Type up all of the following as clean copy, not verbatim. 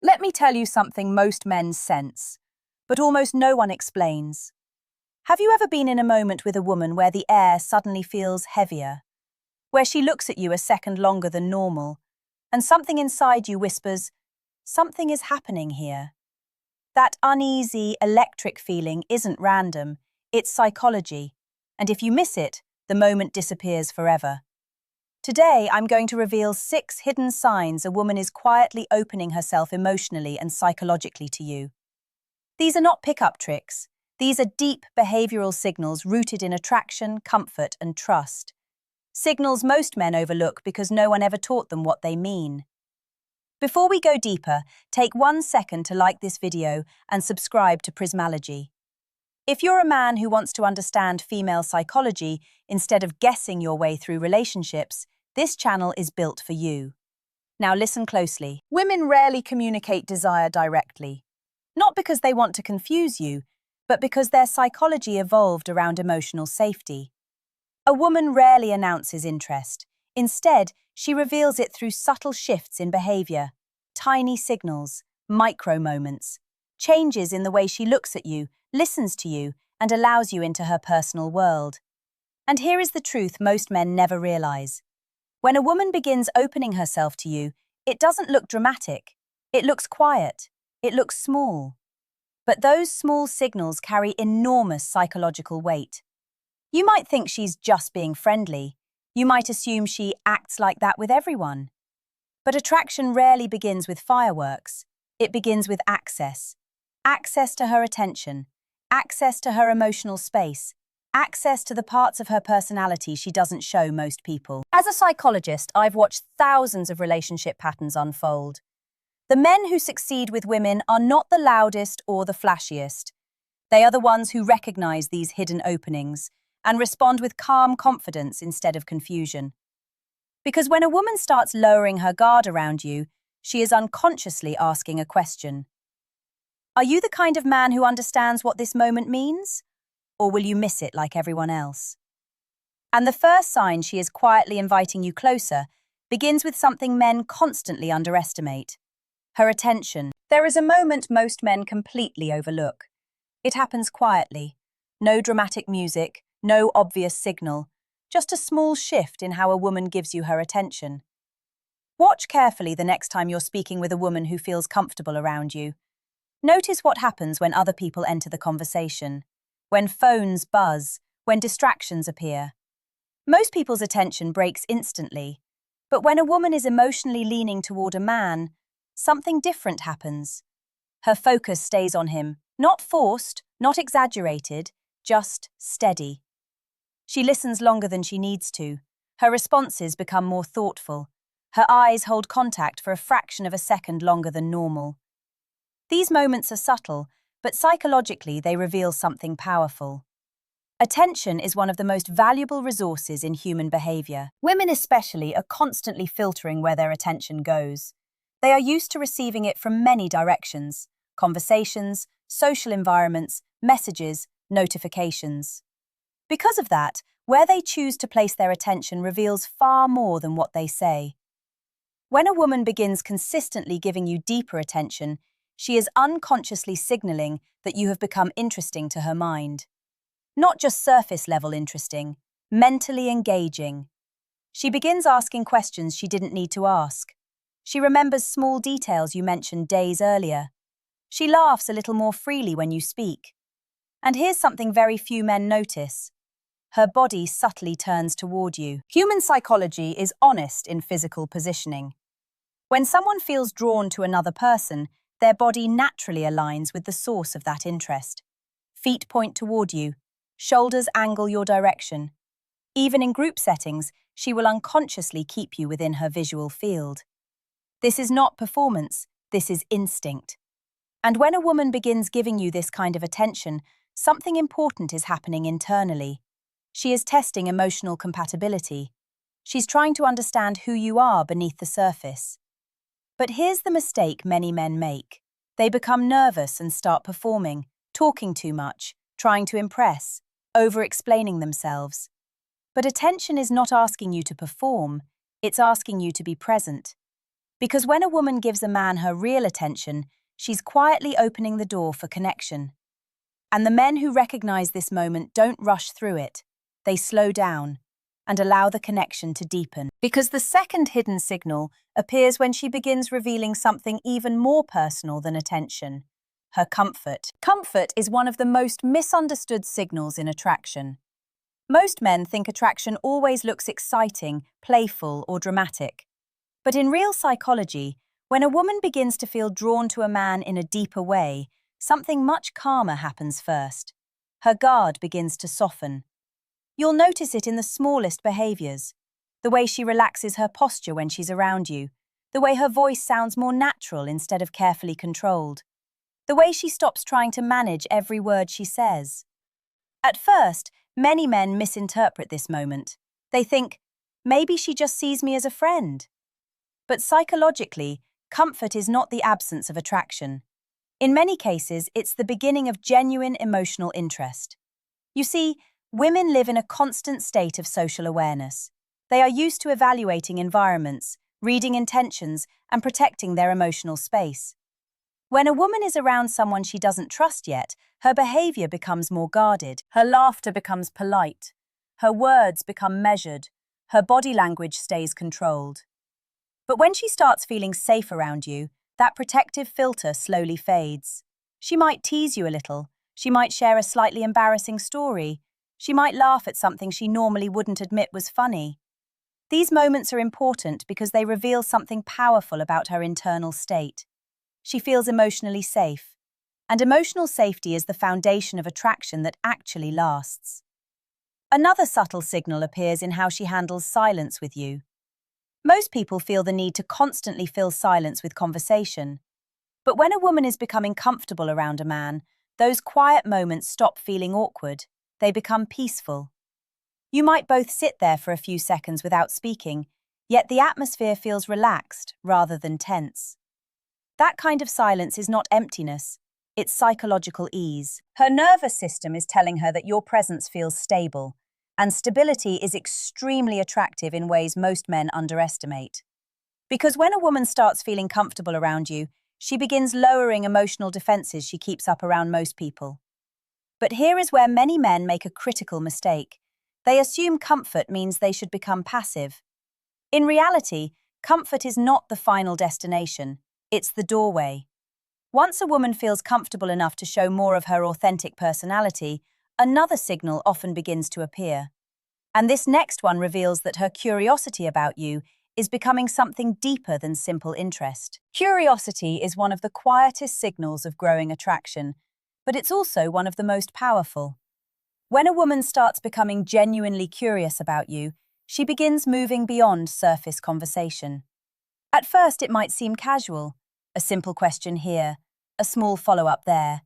Let me tell you something most men sense, but almost no one explains. Have you ever been in a moment with a woman where the air suddenly feels heavier, where she looks at you a second longer than normal, and something inside you whispers, "Something is happening here"? That uneasy, electric feeling isn't random, it's psychology, and if you miss it, the moment disappears forever. Today, I'm going to reveal 6 hidden signs a woman is quietly opening herself emotionally and psychologically to you. These are not pickup tricks. These are deep behavioral signals rooted in attraction, comfort, and trust. Signals most men overlook because no one ever taught them what they mean. Before we go deeper, take 1 second to like this video and subscribe to Prismology. If you're a man who wants to understand female psychology instead of guessing your way through relationships, this channel is built for you. Now listen closely. Women rarely communicate desire directly. Not because they want to confuse you, but because their psychology evolved around emotional safety. A woman rarely announces interest. Instead, she reveals it through subtle shifts in behavior, tiny signals, micro moments, changes in the way she looks at you, listens to you, and allows you into her personal world. And here is the truth most men never realize. When a woman begins opening herself to you, it doesn't look dramatic. It looks quiet. It looks small. But those small signals carry enormous psychological weight. You might think she's just being friendly. You might assume she acts like that with everyone. But attraction rarely begins with fireworks. It begins with access. Access to her attention. Access to her emotional space. Access to the parts of her personality she doesn't show most people. As a psychologist, I've watched thousands of relationship patterns unfold. The men who succeed with women are not the loudest or the flashiest. They are the ones who recognize these hidden openings and respond with calm confidence instead of confusion. Because when a woman starts lowering her guard around you, she is unconsciously asking a question. Are you the kind of man who understands what this moment means? Or will you miss it like everyone else? And the first sign she is quietly inviting you closer begins with something men constantly underestimate: her attention. There is a moment most men completely overlook. It happens quietly. No dramatic music, no obvious signal, just a small shift in how a woman gives you her attention. Watch carefully the next time you're speaking with a woman who feels comfortable around you. Notice what happens when other people enter the conversation, when phones buzz, when distractions appear. Most people's attention breaks instantly, but when a woman is emotionally leaning toward a man, something different happens. Her focus stays on him, not forced, not exaggerated, just steady. She listens longer than she needs to. Her responses become more thoughtful. Her eyes hold contact for a fraction of a second longer than normal. These moments are subtle, but psychologically they reveal something powerful. Attention is one of the most valuable resources in human behavior. Women especially are constantly filtering where their attention goes. They are used to receiving it from many directions: conversations, social environments, messages, notifications. Because of that, where they choose to place their attention reveals far more than what they say. When a woman begins consistently giving you deeper attention, she is unconsciously signaling that you have become interesting to her mind. Not just surface-level interesting, mentally engaging. She begins asking questions she didn't need to ask. She remembers small details you mentioned days earlier. She laughs a little more freely when you speak. And here's something very few men notice. Her body subtly turns toward you. Human psychology is honest in physical positioning. When someone feels drawn to another person, their body naturally aligns with the source of that interest. Feet point toward you. Shoulders angle your direction. Even in group settings, she will unconsciously keep you within her visual field. This is not performance, this is instinct. And when a woman begins giving you this kind of attention, something important is happening internally. She is testing emotional compatibility. She's trying to understand who you are beneath the surface. But here's the mistake many men make. They become nervous and start performing, talking too much, trying to impress, over-explaining themselves. But attention is not asking you to perform, it's asking you to be present. Because when a woman gives a man her real attention, she's quietly opening the door for connection. And the men who recognize this moment don't rush through it. They slow down and allow the connection to deepen. Because the second hidden signal appears when she begins revealing something even more personal than attention: her comfort. Comfort is one of the most misunderstood signals in attraction. Most men think attraction always looks exciting, playful, or dramatic. But in real psychology, when a woman begins to feel drawn to a man in a deeper way, something much calmer happens first. Her guard begins to soften. You'll notice it in the smallest behaviors: the way she relaxes her posture when she's around you, the way her voice sounds more natural instead of carefully controlled, the way she stops trying to manage every word she says. At first, many men misinterpret this moment. They think, maybe she just sees me as a friend. But psychologically, comfort is not the absence of attraction. In many cases, it's the beginning of genuine emotional interest. You see, women live in a constant state of social awareness. They are used to evaluating environments, reading intentions, and protecting their emotional space. When a woman is around someone she doesn't trust yet, her behavior becomes more guarded, her laughter becomes polite, her words become measured, her body language stays controlled. But when she starts feeling safe around you, that protective filter slowly fades. She might tease you a little. She might share a slightly embarrassing story. She might laugh at something she normally wouldn't admit was funny. These moments are important because they reveal something powerful about her internal state. She feels emotionally safe. And emotional safety is the foundation of attraction that actually lasts. Another subtle signal appears in how she handles silence with you. Most people feel the need to constantly fill silence with conversation. But when a woman is becoming comfortable around a man, those quiet moments stop feeling awkward. They become peaceful. You might both sit there for a few seconds without speaking, yet the atmosphere feels relaxed rather than tense. That kind of silence is not emptiness, it's psychological ease. Her nervous system is telling her that your presence feels stable, and stability is extremely attractive in ways most men underestimate. Because when a woman starts feeling comfortable around you, she begins lowering emotional defenses she keeps up around most people. But here is where many men make a critical mistake. They assume comfort means they should become passive. In reality, comfort is not the final destination, it's the doorway. Once a woman feels comfortable enough to show more of her authentic personality, another signal often begins to appear. And this next one reveals that her curiosity about you is becoming something deeper than simple interest. Curiosity is one of the quietest signals of growing attraction, but it's also one of the most powerful. When a woman starts becoming genuinely curious about you, she begins moving beyond surface conversation. At first, it might seem casual, a simple question here, a small follow-up there.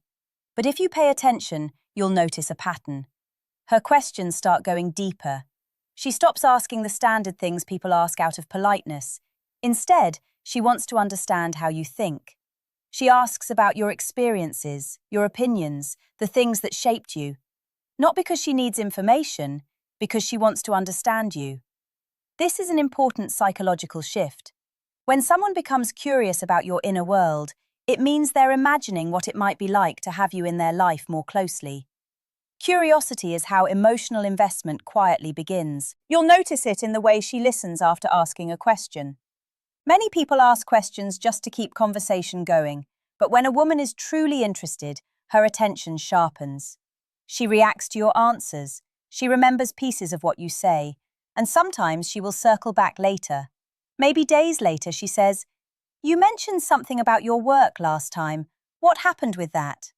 But if you pay attention, you'll notice a pattern. Her questions start going deeper. She stops asking the standard things people ask out of politeness. Instead, she wants to understand how you think. She asks about your experiences, your opinions, the things that shaped you. Not because she needs information, because she wants to understand you. This is an important psychological shift. When someone becomes curious about your inner world, it means they're imagining what it might be like to have you in their life more closely. Curiosity is how emotional investment quietly begins. You'll notice it in the way she listens after asking a question. Many people ask questions just to keep conversation going, but when a woman is truly interested, her attention sharpens. She reacts to your answers, she remembers pieces of what you say, and sometimes she will circle back later. Maybe days later she says, "You mentioned something about your work last time. What happened with that?"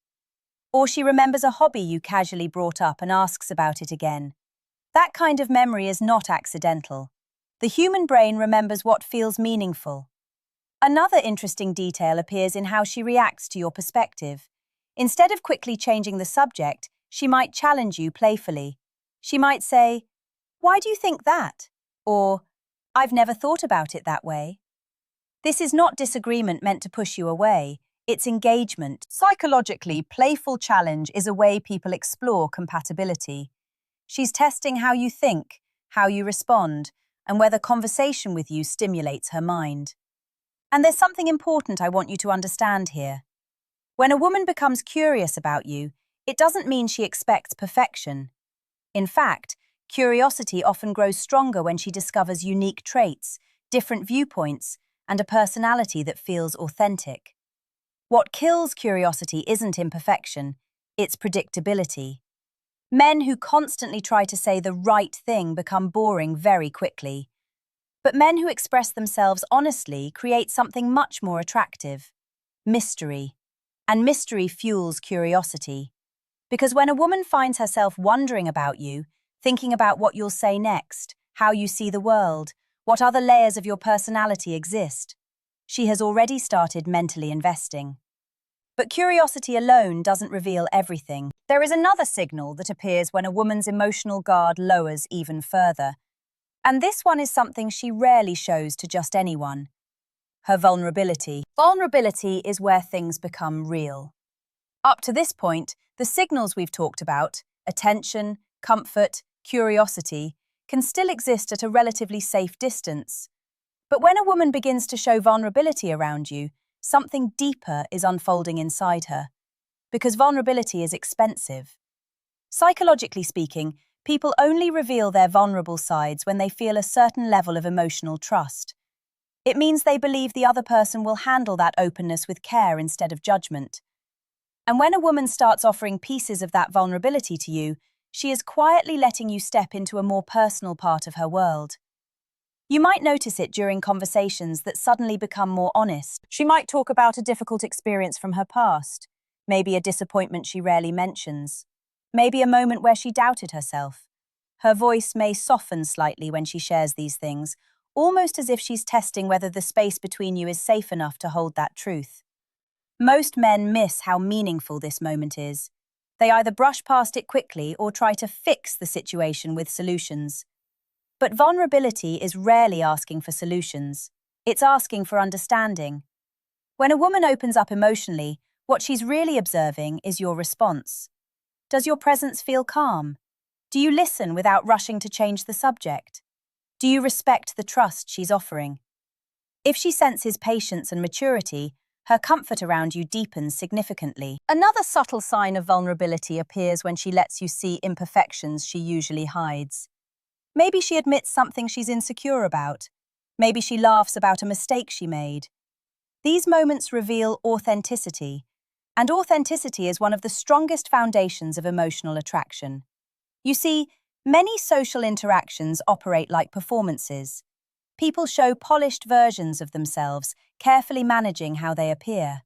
Or she remembers a hobby you casually brought up and asks about it again. That kind of memory is not accidental. The human brain remembers what feels meaningful. Another interesting detail appears in how she reacts to your perspective. Instead of quickly changing the subject, she might challenge you playfully. She might say, "Why do you think that?" Or, "I've never thought about it that way." This is not disagreement meant to push you away. It's engagement. Psychologically, playful challenge is a way people explore compatibility. She's testing how you think, how you respond, and whether conversation with you stimulates her mind. And there's something important I want you to understand here. When a woman becomes curious about you, it doesn't mean she expects perfection. In fact, curiosity often grows stronger when she discovers unique traits, different viewpoints, and a personality that feels authentic. What kills curiosity isn't imperfection, it's predictability. Men who constantly try to say the right thing become boring very quickly. But men who express themselves honestly create something much more attractive: mystery. And mystery fuels curiosity. Because when a woman finds herself wondering about you, thinking about what you'll say next, how you see the world, what other layers of your personality exist, she has already started mentally investing. But curiosity alone doesn't reveal everything. There is another signal that appears when a woman's emotional guard lowers even further. And this one is something she rarely shows to just anyone: her vulnerability. Vulnerability is where things become real. Up to this point, the signals we've talked about, attention, comfort, curiosity, can still exist at a relatively safe distance. But when a woman begins to show vulnerability around you, something deeper is unfolding inside her. Because vulnerability is expensive. Psychologically speaking, people only reveal their vulnerable sides when they feel a certain level of emotional trust. It means they believe the other person will handle that openness with care instead of judgment. And when a woman starts offering pieces of that vulnerability to you, she is quietly letting you step into a more personal part of her world. You might notice it during conversations that suddenly become more honest. She might talk about a difficult experience from her past, maybe a disappointment she rarely mentions, maybe a moment where she doubted herself. Her voice may soften slightly when she shares these things, almost as if she's testing whether the space between you is safe enough to hold that truth. Most men miss how meaningful this moment is. They either brush past it quickly or try to fix the situation with solutions. But vulnerability is rarely asking for solutions. It's asking for understanding. When a woman opens up emotionally, what she's really observing is your response. Does your presence feel calm? Do you listen without rushing to change the subject? Do you respect the trust she's offering? If she senses patience and maturity, her comfort around you deepens significantly. Another subtle sign of vulnerability appears when she lets you see imperfections she usually hides. Maybe she admits something she's insecure about. Maybe she laughs about a mistake she made. These moments reveal authenticity, and authenticity is one of the strongest foundations of emotional attraction. You see, many social interactions operate like performances. People show polished versions of themselves, carefully managing how they appear.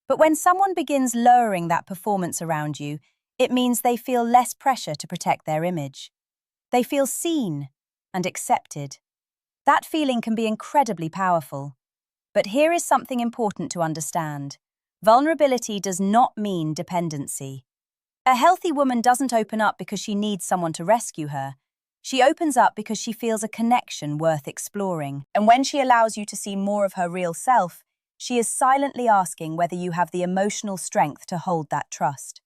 But when someone begins lowering that performance around you, it means they feel less pressure to protect their image. They feel seen and accepted. That feeling can be incredibly powerful. But here is something important to understand. Vulnerability does not mean dependency. A healthy woman doesn't open up because she needs someone to rescue her. She opens up because she feels a connection worth exploring. And when she allows you to see more of her real self, she is silently asking whether you have the emotional strength to hold that trust.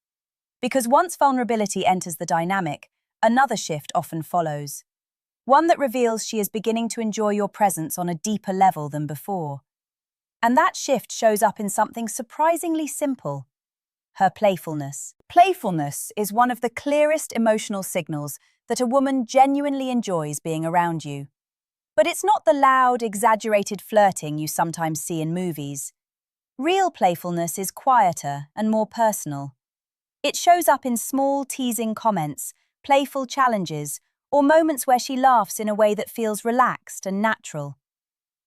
Because once vulnerability enters the dynamic, another shift often follows. One that reveals she is beginning to enjoy your presence on a deeper level than before. And that shift shows up in something surprisingly simple: her playfulness. Playfulness is one of the clearest emotional signals that a woman genuinely enjoys being around you. But it's not the loud, exaggerated flirting you sometimes see in movies. Real playfulness is quieter and more personal. It shows up in small, teasing comments, playful challenges, or moments where she laughs in a way that feels relaxed and natural.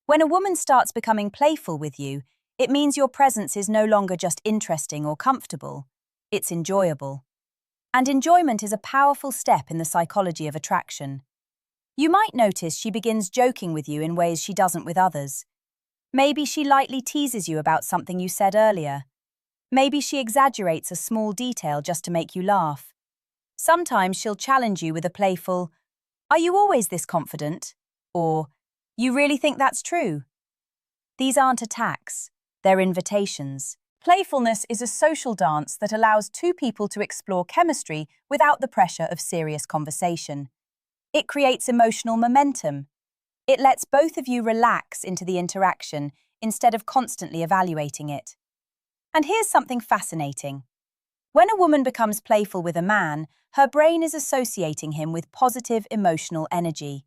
When a woman starts becoming playful with you, it means your presence is no longer just interesting or comfortable. It's enjoyable. And enjoyment is a powerful step in the psychology of attraction. You might notice she begins joking with you in ways she doesn't with others. Maybe she lightly teases you about something you said earlier. Maybe she exaggerates a small detail just to make you laugh. Sometimes she'll challenge you with a playful, "Are you always this confident?" Or, "You really think that's true?" These aren't attacks. They're invitations. Playfulness is a social dance that allows two people to explore chemistry without the pressure of serious conversation. It creates emotional momentum. It lets both of you relax into the interaction instead of constantly evaluating it. And here's something fascinating. When a woman becomes playful with a man, her brain is associating him with positive emotional energy.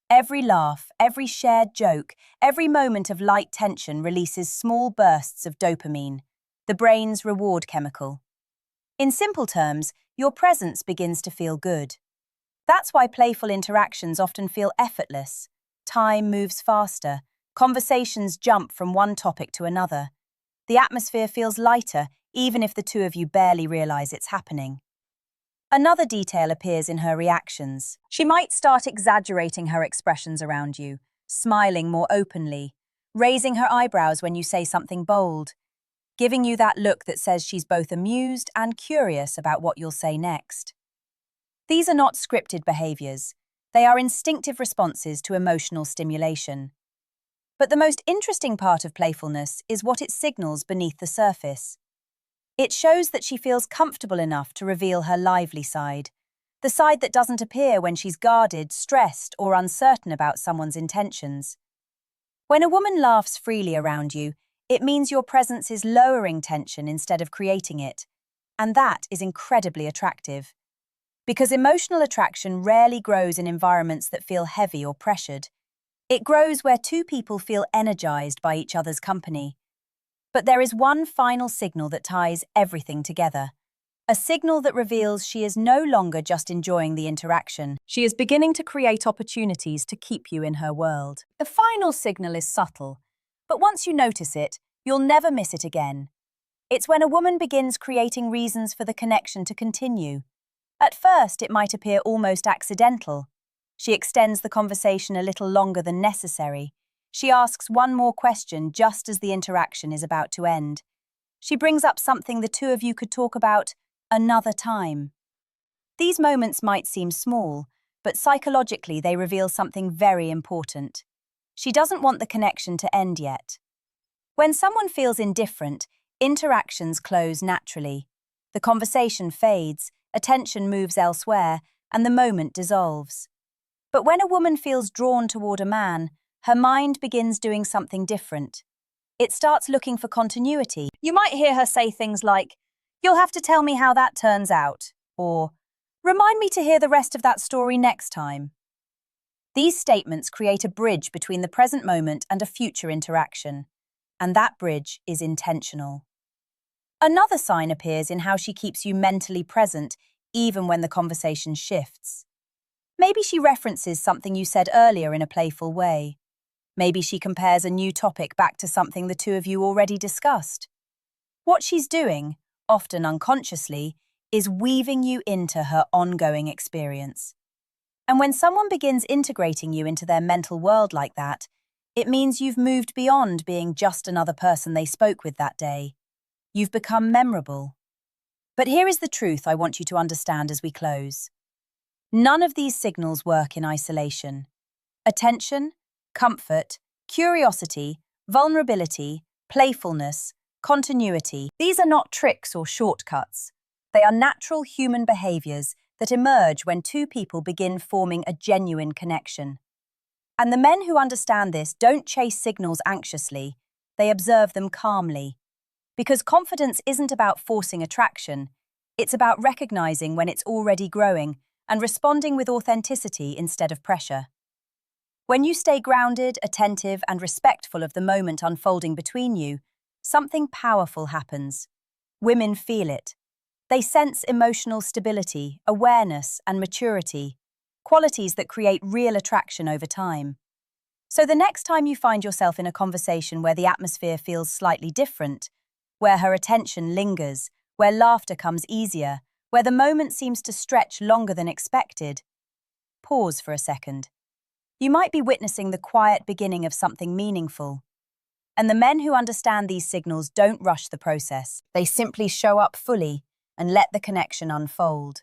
Every laugh, every shared joke, every moment of light tension releases small bursts of dopamine, the brain's reward chemical. In simple terms, your presence begins to feel good. That's why playful interactions often feel effortless. Time moves faster, conversations jump from one topic to another. The atmosphere feels lighter, even if the two of you barely realize it's happening. Another detail appears in her reactions. She might start exaggerating her expressions around you, smiling more openly, raising her eyebrows when you say something bold, giving you that look that says she's both amused and curious about what you'll say next. These are not scripted behaviors. They are instinctive responses to emotional stimulation. But the most interesting part of playfulness is what it signals beneath the surface. It shows that she feels comfortable enough to reveal her lively side, the side that doesn't appear when she's guarded, stressed, or uncertain about someone's intentions. When a woman laughs freely around you, it means your presence is lowering tension instead of creating it, and that is incredibly attractive. Because emotional attraction rarely grows in environments that feel heavy or pressured. It grows where two people feel energized by each other's company. But there is one final signal that ties everything together. A signal that reveals she is no longer just enjoying the interaction. She is beginning to create opportunities to keep you in her world. The final signal is subtle, but once you notice it, you'll never miss it again. It's when a woman begins creating reasons for the connection to continue. At first, it might appear almost accidental. She extends the conversation a little longer than necessary. She asks one more question just as the interaction is about to end. She brings up something the two of you could talk about another time. These moments might seem small, but psychologically they reveal something very important. She doesn't want the connection to end yet. When someone feels indifferent, interactions close naturally. The conversation fades, attention moves elsewhere, and the moment dissolves. But when a woman feels drawn toward a man, her mind begins doing something different. It starts looking for continuity. You might hear her say things like, "You'll have to tell me how that turns out," or "Remind me to hear the rest of that story next time." These statements create a bridge between the present moment and a future interaction, and that bridge is intentional. Another sign appears in how she keeps you mentally present even when the conversation shifts. Maybe she references something you said earlier in a playful way. Maybe she compares a new topic back to something the two of you already discussed. What she's doing, often unconsciously, is weaving you into her ongoing experience. And when someone begins integrating you into their mental world like that, it means you've moved beyond being just another person they spoke with that day. You've become memorable. But here is the truth I want you to understand as we close. None of these signals work in isolation. Attention, comfort, curiosity, vulnerability, playfulness, continuity. These are not tricks or shortcuts. They are natural human behaviors that emerge when two people begin forming a genuine connection. And the men who understand this don't chase signals anxiously, they observe them calmly. Because confidence isn't about forcing attraction, it's about recognizing when it's already growing and responding with authenticity instead of pressure. When you stay grounded, attentive, and respectful of the moment unfolding between you, something powerful happens. Women feel it. They sense emotional stability, awareness, and maturity, qualities that create real attraction over time. So the next time you find yourself in a conversation where the atmosphere feels slightly different, where her attention lingers, where laughter comes easier, where the moment seems to stretch longer than expected, pause for a second. You might be witnessing the quiet beginning of something meaningful. And the men who understand these signals don't rush the process. They simply show up fully and let the connection unfold.